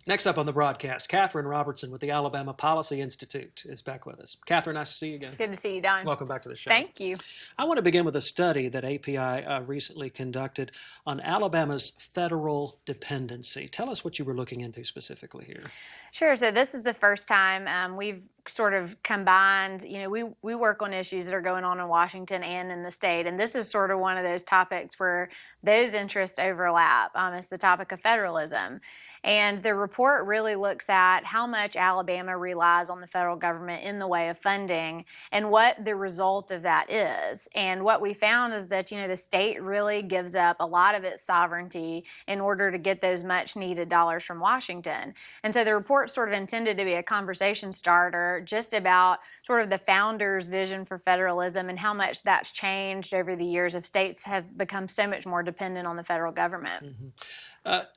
Next up on the broadcast, Katherine Robertson with the Alabama Policy Institute is back with us. Katherine, nice to see you again. Good to see you, Don. Welcome back to the show. Thank you. I want to begin with a study that API recently conducted on Alabama's federal dependency. Tell us what you were looking into specifically here. Sure. So this is the first time we've sort of combined, we work on issues that are going on in Washington and in the state. And this is sort of one of those topics where those interests overlap. It's the topic of federalism. And the report really looks at how much Alabama relies on the federal government in the way of funding and what the result of that is. And what we found is that, the state really gives up a lot of its sovereignty in order to get those much needed dollars from Washington. And so the report's sort of intended to be a conversation starter just about sort of the founders' vision for federalism and how much that's changed over the years of states have become so much more dependent on the federal government. Mm-hmm.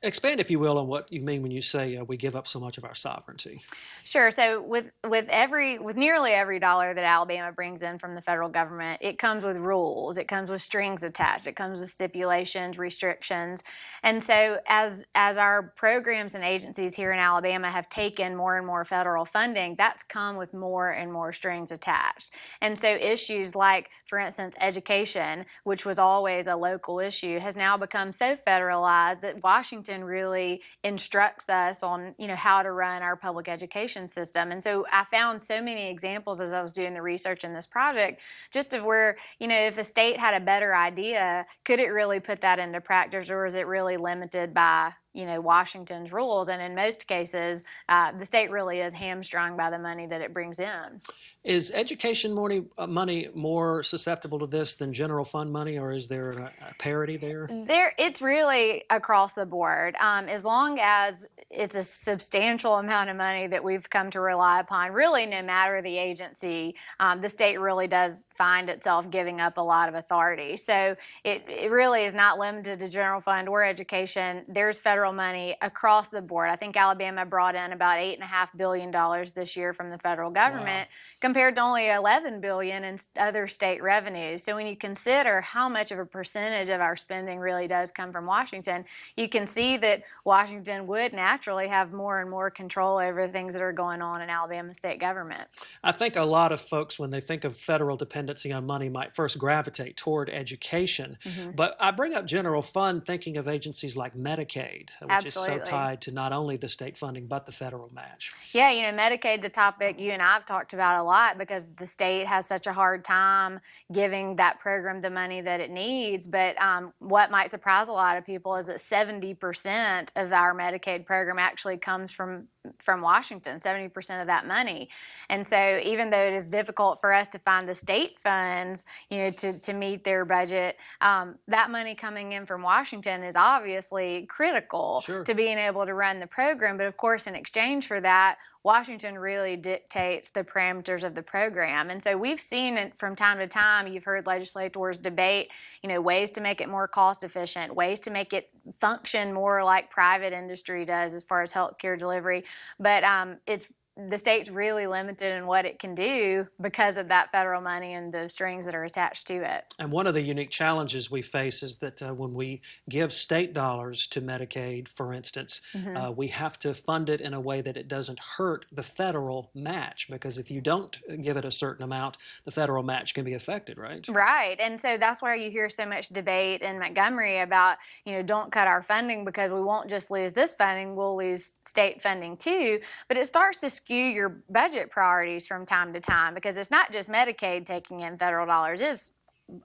Expand, if you will, on what you mean when you say we give up so much of our sovereignty. Sure. So with nearly every dollar that Alabama brings in from the federal government, it comes with rules. It comes with strings attached. It comes with stipulations, restrictions. And so as our programs and agencies here in Alabama have taken more and more federal funding, that's come with more and more strings attached. And so issues like, for instance, education, which was always a local issue, has now become so federalized that Washington really instructs us on, how to run our public education system. And so I found so many examples as I was doing the research in this project, just of where, if a state had a better idea, could it really put that into practice, or is it really limited by Washington's rules? And in most cases, the state really is hamstrung by the money that it brings in. Is education money more susceptible to this than general fund money, or is there a parity there? It's really across the board. As long as it's a substantial amount of money that we've come to rely upon, really no matter the agency, the state really does find itself giving up a lot of authority. So it really is not limited to general fund or education. There's federal money across the board. I think Alabama brought in about $8.5 billion this year from the federal government, compared to only $11 billion in other state revenues. So when you consider how much of a percentage of our spending really does come from Washington, you can see that Washington would naturally have more and more control over things that are going on in Alabama state government. I think a lot of folks, when they think of federal dependency on money, might first gravitate toward education. Mm-hmm. But I bring up general fund thinking of agencies like Medicaid, which is so tied to not only the state funding, but the federal match. Yeah, Medicaid's a topic you and I have talked about a lot because the state has such a hard time giving that program the money that it needs. But what might surprise a lot of people is that 70% of our Medicaid program actually comes from Washington, 70% of that money. And so even though it is difficult for us to find the state funds, to meet their budget, that money coming in from Washington is obviously critical to being able to run the program. But of course, in exchange for that, Washington really dictates the parameters of the program. And so we've seen it from time to time. You've heard legislators debate, ways to make it more cost efficient, ways to make it function more like private industry does as far as healthcare delivery. But the state's really limited in what it can do because of that federal money and the strings that are attached to it. And one of the unique challenges we face is that when we give state dollars to Medicaid, for instance, we have to fund it in a way that it doesn't hurt the federal match, because if you don't give it a certain amount, the federal match can be affected, right? Right. And so that's why you hear so much debate in Montgomery about, don't cut our funding because we won't just lose this funding, we'll lose state funding too. But it starts to skew your budget priorities from time to time, because it's not just Medicaid taking in federal dollars, it's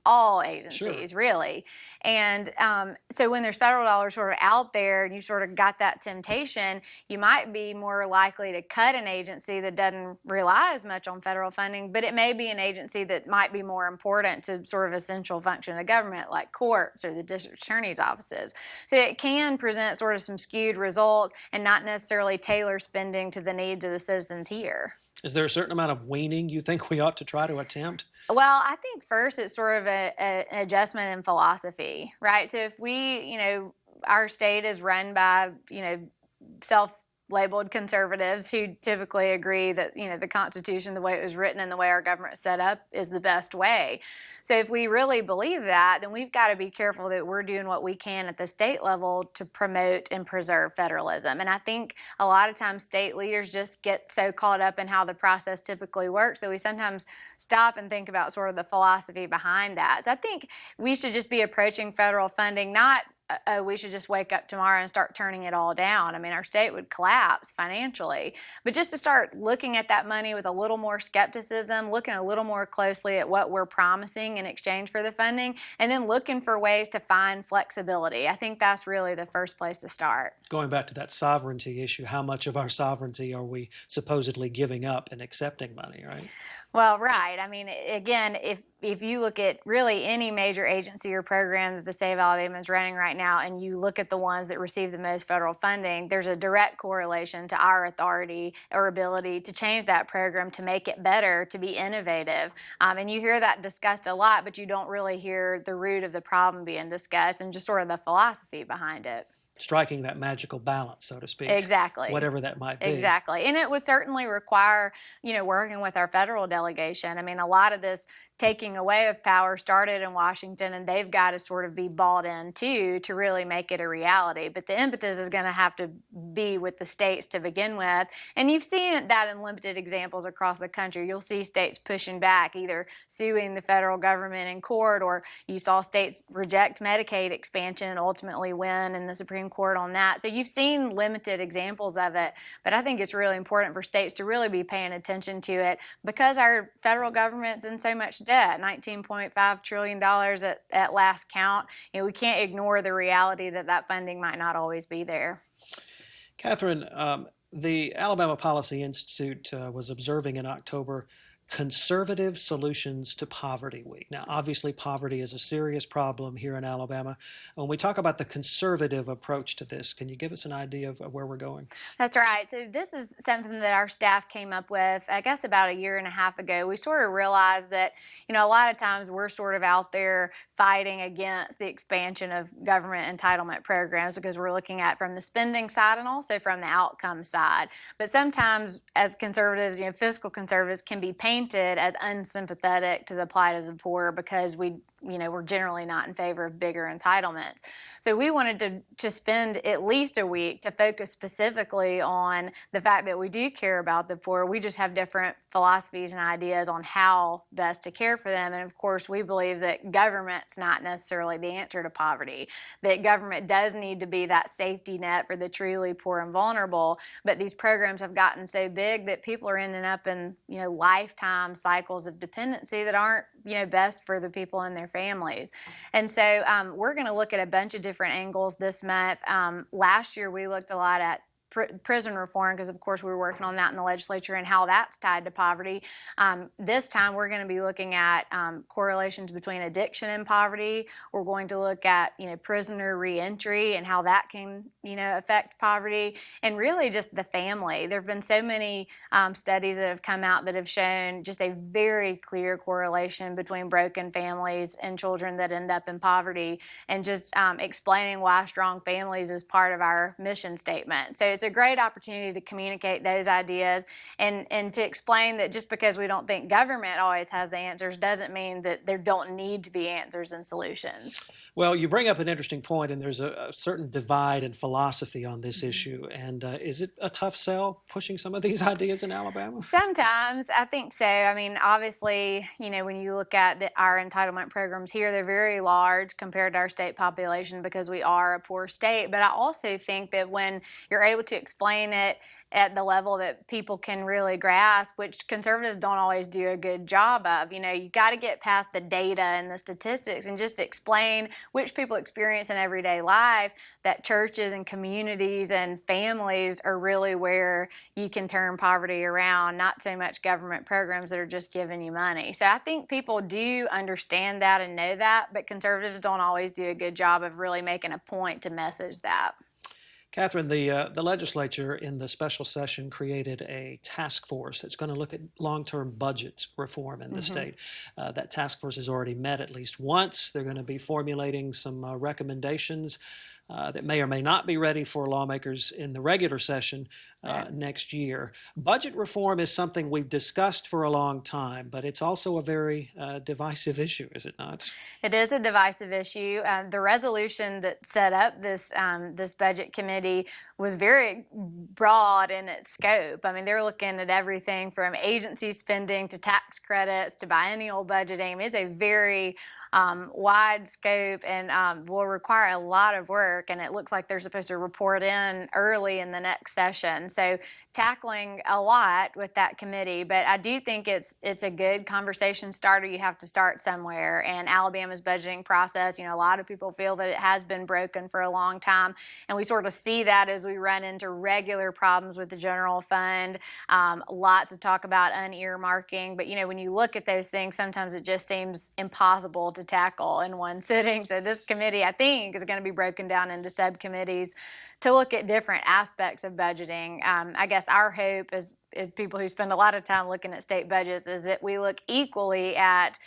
all agencies, really. And so when there's federal dollars sort of out there and you sort of got that temptation, you might be more likely to cut an agency that doesn't rely as much on federal funding, but it may be an agency that might be more important to sort of essential function of the government, like courts or the district attorney's offices. So it can present sort of some skewed results and not necessarily tailor spending to the needs of the citizens here. Is there a certain amount of weaning you think we ought to try to attempt? Well, I think first it's sort of an adjustment in philosophy, right? So if we, our state is run by, labeled conservatives who typically agree that, you know, the Constitution, the way it was written and the way our government is set up is the best way. So if we really believe that, then we've got to be careful that we're doing what we can at the state level to promote and preserve federalism. And I think a lot of times state leaders just get so caught up in how the process typically works that we sometimes stop and think about sort of the philosophy behind that. So I think we should just be approaching federal funding not we should just wake up tomorrow and start turning it all down. I mean, our state would collapse financially. But just to start looking at that money with a little more skepticism, looking a little more closely at what we're promising in exchange for the funding, and then looking for ways to find flexibility. I think that's really the first place to start. Going back to that sovereignty issue, how much of our sovereignty are we supposedly giving up and accepting money, right? Well, right. I mean, again, if you look at really any major agency or program that the state of Alabama is running right now, and you look at the ones that receive the most federal funding, there's a direct correlation to our authority or ability to change that program, to make it better, to be innovative. And you hear that discussed a lot, but you don't really hear the root of the problem being discussed and just sort of the philosophy behind it. Striking that magical balance, so to speak. Exactly. Whatever that might be. Exactly. And it would certainly require, you know, working with our federal delegation. I mean, a lot of this taking away of power started in Washington, and they've got to sort of be bought in too to really make it a reality. But the impetus is going to have to be with the states to begin with. And you've seen that in limited examples across the country. You'll see states pushing back, either suing the federal government in court, or you saw states reject Medicaid expansion and ultimately win in the Supreme Court on that. So you've seen limited examples of it, but I think it's really important for states to really be paying attention to it because our federal government's in so much debt, $19.5 trillion at last count. You know, we can't ignore the reality that that funding might not always be there. Katherine, the Alabama Policy Institute was observing in October Conservative Solutions to Poverty Week. Now, obviously, poverty is a serious problem here in Alabama. When we talk about the conservative approach to this, can you give us an idea of where we're going? That's right. So this is something that our staff came up with, I guess, about a year and a half ago. We sort of realized that, you know, a lot of times we're sort of out there fighting against the expansion of government entitlement programs because we're looking at from the spending side and also from the outcome side. But sometimes as conservatives, you know, fiscal conservatives can be painted as unsympathetic to the plight of the poor because we're generally not in favor of bigger entitlements. So we wanted to spend at least a week to focus specifically on the fact that we do care about the poor. We just have different philosophies and ideas on how best to care for them. And of course, we believe that government's not necessarily the answer to poverty, that government does need to be that safety net for the truly poor and vulnerable. But these programs have gotten so big that people are ending up in, you know, lifetime cycles of dependency that aren't, you know, best for the people and their families. And so we're going to look at a bunch of different angles this month. Last year, we looked a lot at prison reform because, of course, we were working on that in the legislature and how that's tied to poverty. This time, we're going to be looking at correlations between addiction and poverty. We're going to look at, you know, prisoner reentry and how that can, you know, affect poverty, and really just the family. There have been so many studies that have come out that have shown just a very clear correlation between broken families and children that end up in poverty, and just explaining why strong families is part of our mission statement. So it's a great opportunity to communicate those ideas and to explain that just because we don't think government always has the answers doesn't mean that there don't need to be answers and solutions. Well, you bring up an interesting point, and there's a certain divide in philosophy on this issue. And is it a tough sell pushing some of these ideas in Alabama? Sometimes, I think so. I mean, obviously, you know, when you look at our entitlement programs here, they're very large compared to our state population because we are a poor state. But I also think that when you're able to explain it at the level that people can really grasp, which conservatives don't always do a good job of. You know, you got to get past the data and the statistics and just explain, which people experience in everyday life, that churches and communities and families are really where you can turn poverty around, not so much government programs that are just giving you money. So I think people do understand that and know that, but conservatives don't always do a good job of really making a point to message that. Katherine, the legislature in the special session created a task force that's going to look at long-term budget reform in the state. That task force has already met at least once. They're going to be formulating some recommendations. that may or may not be ready for lawmakers in the regular session next year. Budget reform is something we've discussed for a long time, but it's also a very divisive issue, is it not? It is a divisive issue. The resolution that set up this budget committee was very broad in its scope. I mean, they're looking at everything from agency spending to tax credits to biennial budgeting. It's a very wide scope and will require a lot of work, and it looks like they're supposed to report in early in the next session. So tackling a lot with that committee, but I do think it's a good conversation starter. You have to start somewhere, and Alabama's budgeting process, a lot of people feel that it has been broken for a long time, and we sort of see that as we run into regular problems with the general fund. Lots of talk about unearmarking, but when you look at those things, sometimes it just seems impossible to tackle in one sitting. So this committee, I think, is going to be broken down into subcommittees to look at different aspects of budgeting. I guess our hope is people who spend a lot of time looking at state budgets is that we look equally at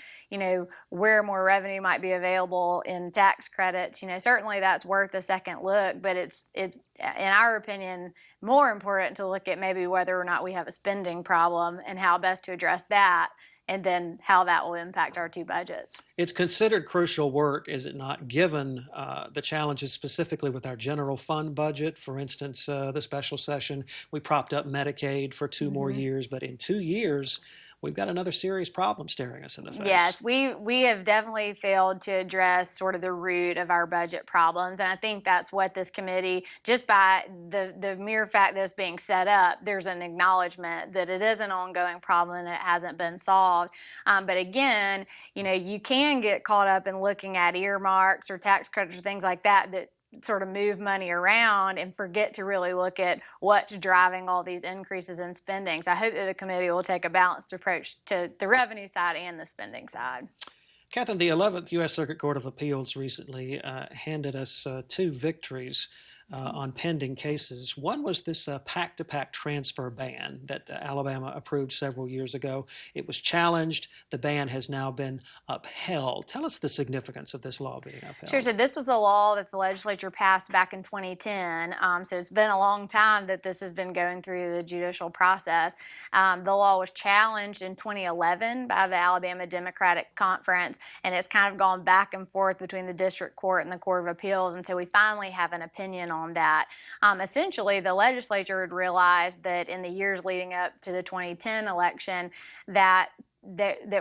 where more revenue might be available in tax credits. Certainly that's worth a second look, but it's in our opinion more important to look at maybe whether or not we have a spending problem and how best to address that, and then how that will impact our two budgets. It's considered crucial work, is it not, given the challenges specifically with our general fund budget. For instance, the special session, we propped up Medicaid for 2 more years, but in 2 years, we've got another serious problem staring us in the face. Yes, we have definitely failed to address sort of the root of our budget problems, and I think that's what this committee, just by the mere fact that it's being set up, there's an acknowledgement that it is an ongoing problem and it hasn't been solved. But again, you can get caught up in looking at earmarks or tax credits or things like that sort of move money around and forget to really look at what's driving all these increases in spending. So I hope that the committee will take a balanced approach to the revenue side and the spending side. Katherine, the 11th U.S. Circuit Court of Appeals recently handed us 2 victories on pending cases. One was this PAC-to-PAC transfer ban that Alabama approved several years ago. It was challenged. The ban has now been upheld. Tell us the significance of this law being upheld. Sure. So this was a law that the legislature passed back in 2010. So it's been a long time that this has been going through the judicial process. The law was challenged in 2011 by the Alabama Democratic Conference, and it's kind of gone back and forth between the district court and the Court of Appeals until we finally have an opinion on that. Essentially, the legislature had realized that in the years leading up to the 2010 election that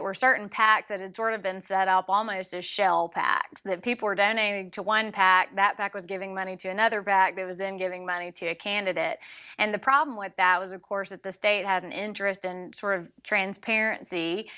were certain PACs that had sort of been set up almost as shell PACs, that people were donating to one PAC, that PAC was giving money to another PAC that was then giving money to a candidate. And the problem with that was, of course, that the state had an interest in sort of transparency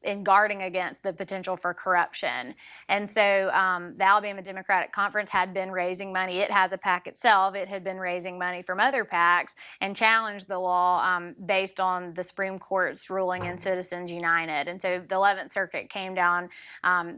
in guarding against the potential for corruption. And so the Alabama Democratic Conference had been raising money. It has a PAC itself. It had been raising money from other PACs and challenged the law based on the Supreme Court's ruling in Citizens United. And so the 11th Circuit came down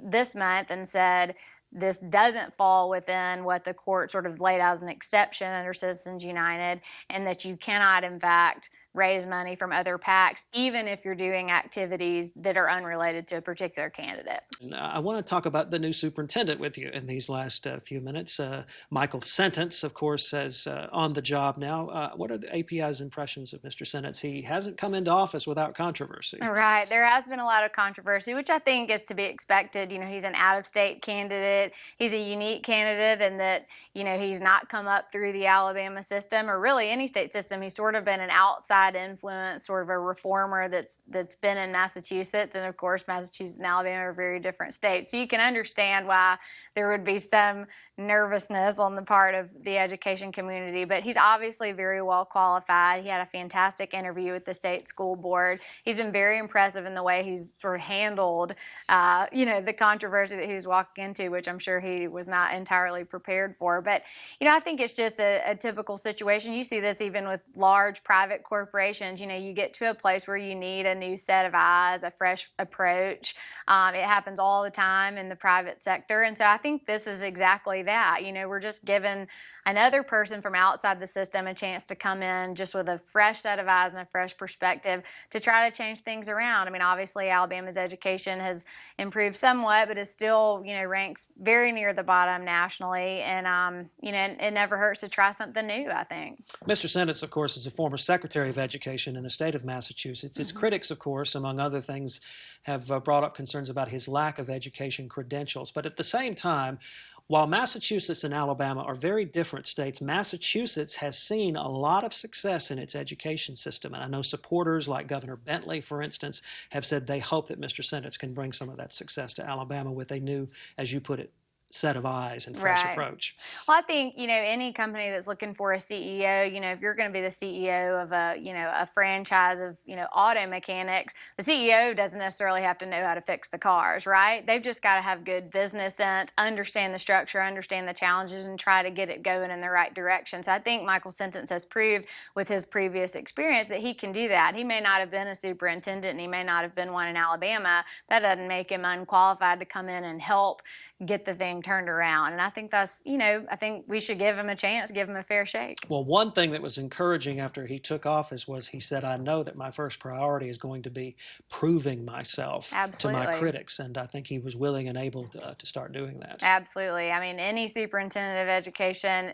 this month and said, this doesn't fall within what the court sort of laid out as an exception under Citizens United, and that you cannot, in fact, raise money from other PACs, even if you're doing activities that are unrelated to a particular candidate. I want to talk about the new superintendent with you in these last few minutes. Michael Sentance, of course, is on the job now. What are the API's impressions of Mr. Sentance? He hasn't come into office without controversy. Right. There has been a lot of controversy, which I think is to be expected. He's an out-of-state candidate. He's a unique candidate in that, he's not come up through the Alabama system or really any state system. He's sort of been an outside influence, sort of a reformer that's been in Massachusetts, and of course Massachusetts and Alabama are very different states. So you can understand why there would be some nervousness on the part of the education community, but he's obviously very well qualified. He had a fantastic interview with the state school board. He's been very impressive in the way he's sort of handled, the controversy that he was walking into, which I'm sure he was not entirely prepared for. But, I think it's just a typical situation. You see this even with large private corporations. You get to a place where you need a new set of eyes, a fresh approach. It happens all the time in the private sector. And so I think this is exactly that. We're just giving another person from outside the system a chance to come in just with a fresh set of eyes and a fresh perspective to try to change things around. I mean, obviously Alabama's education has improved somewhat, but it still, ranks very near the bottom nationally. And, it never hurts to try something new, I think. Mr. Sentance, of course, is a former Secretary of Education in the state of Massachusetts. His critics, of course, among other things, have brought up concerns about his lack of education credentials. But at the same time, while Massachusetts and Alabama are very different states, Massachusetts has seen a lot of success in its education system. And I know supporters like Governor Bentley, for instance, have said they hope that Mr. Sentence can bring some of that success to Alabama with a new, as you put it, set of eyes and fresh approach. Well, I think, any company that's looking for a CEO, if you're going to be the CEO of a franchise of, auto mechanics, the CEO doesn't necessarily have to know how to fix the cars, right? They've just got to have good business sense, understand the structure, understand the challenges, and try to get it going in the right direction. So I think Michael Sentence has proved with his previous experience that he can do that. He may not have been a superintendent and he may not have been one in Alabama. That doesn't make him unqualified to come in and help get the thing turned around. And I think that's, I think we should give him a chance, give him a fair shake. Well, one thing that was encouraging after he took office was he said, I know that my first priority is going to be proving myself to my critics. And I think he was willing and able to start doing that. Absolutely. I mean, any superintendent of education,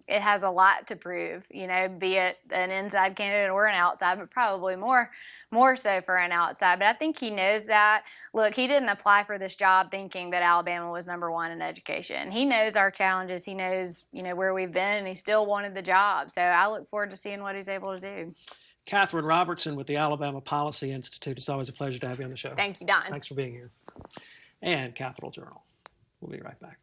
it has a lot to prove, be it an inside candidate or an outside, but probably more so for an outside. But I think he knows that. Look, he didn't apply for this job thinking that Alabama was #1 in education. He knows our challenges. He knows, where we've been, and he still wanted the job. So I look forward to seeing what he's able to do. Katherine Robertson with the Alabama Policy Institute. It's always a pleasure to have you on the show. Thank you, Don. Thanks for being here. And Capitol Journal. We'll be right back.